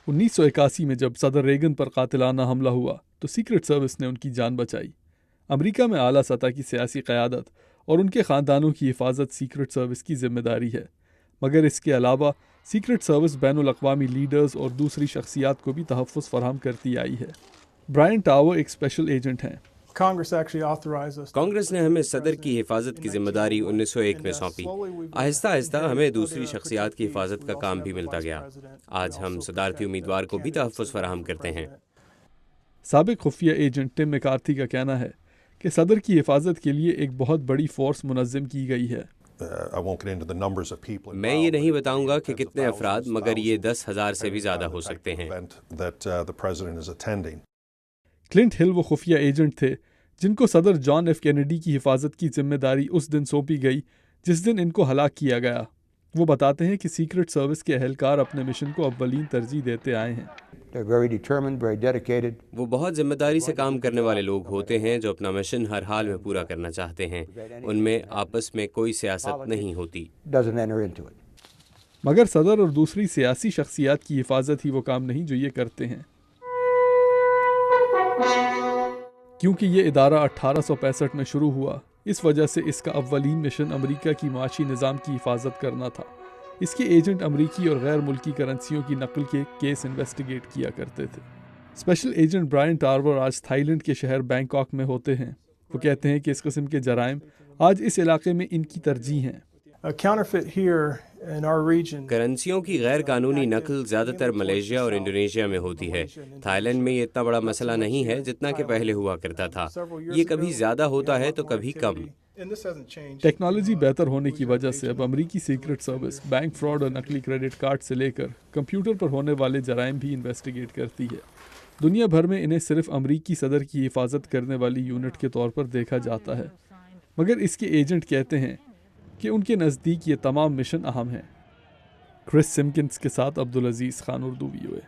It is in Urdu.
1981 میں جب صدر ریگن پر قاتلانہ حملہ ہوا تو سیکرٹ سروس نے ان کی جان بچائی۔ امریکہ میں اعلیٰ سطح کی سیاسی قیادت اور ان کے خاندانوں کی حفاظت سیکرٹ سروس کی ذمہ داری ہے، مگر اس کے علاوہ سیکرٹ سروس بین الاقوامی لیڈرز اور دوسری شخصیات کو بھی تحفظ فراہم کرتی آئی ہے۔ برائن ٹاور ایک اسپیشل ایجنٹ ہیں۔ کانگریس نے ہمیں صدر کی حفاظت کی ذمہ داری 1901 میں سونپی۔ آہستہ آہستہ ہمیں دوسری شخصیات کی حفاظت کا کام بھی ملتا گیا۔ آج ہم صدارتی امیدوار کو بھی تحفظ فراہم کرتے ہیں۔ سابق خفیہ ایجنٹ ٹم میکارتھی کا کہنا ہے کہ صدر کی حفاظت کے لیے ایک بہت بڑی فورس منظم کی گئی ہے۔ میں یہ نہیں بتاؤں گا کہ کتنے افراد، مگر یہ 10,000 سے بھی زیادہ ہو سکتے ہیں۔ کلنٹ ہل وہ خفیہ ایجنٹ تھے جن کو صدر جان ایف کینیڈی کی حفاظت کی ذمہ داری اس دن سونپی گئی جس دن ان کو ہلاک کیا گیا۔ وہ بتاتے ہیں کہ سیکرٹ سروس کے اہلکار اپنے مشن کو اولین ترجیح دیتے آئے ہیں۔ وہ بہت ذمہ داری سے کام کرنے والے لوگ ہوتے ہیں جو اپنا مشن ہر حال میں پورا کرنا چاہتے ہیں۔ ان میں آپس میں کوئی سیاست نہیں ہوتی۔ مگر صدر اور دوسری سیاسی شخصیات کی حفاظت ہی وہ کام نہیں جو یہ کرتے ہیں، کیونکہ یہ ادارہ 1865 میں شروع ہوا۔ اس وجہ سے اس کا اولین مشن امریکہ کی معاشی نظام کی حفاظت کرنا تھا۔ اس کے ایجنٹ امریکی اور غیر ملکی کرنسیوں کی نقل کے کیس انویسٹیگیٹ کیا کرتے تھے۔ اسپیشل ایجنٹ برائن ٹاور آج تھائی لینڈ کے شہر بینکاک میں ہوتے ہیں۔ وہ کہتے ہیں کہ اس قسم کے جرائم آج اس علاقے میں ان کی ترجیح ہیں۔ کرنسیوں کی غیر قانونی نقل زیادہ تر ملیشیا اور انڈونیشیا میں ہوتی ہے۔ تھائی لینڈ میں یہ اتنا بڑا مسئلہ نہیں ہے جتنا کہ پہلے ہوا کرتا تھا۔ یہ کبھی زیادہ ہوتا ہے تو کبھی کم۔ ٹیکنالوجی بہتر ہونے کی وجہ سے اب امریکی سیکرٹ سروس بینک فراڈ اور نقلی کریڈٹ کارڈ سے لے کر کمپیوٹر پر ہونے والے جرائم بھی انویسٹیگیٹ کرتی ہے۔ دنیا بھر میں انہیں صرف امریکی صدر کی حفاظت کرنے والی یونٹ کے طور پر دیکھا جاتا ہے، مگر اس کے ایجنٹ کہتے ہیں کہ ان کے نزدیک یہ تمام مشن اہم ہیں۔ کرس سمکنز کے ساتھ عبدالعزیز خان، اردو VOA۔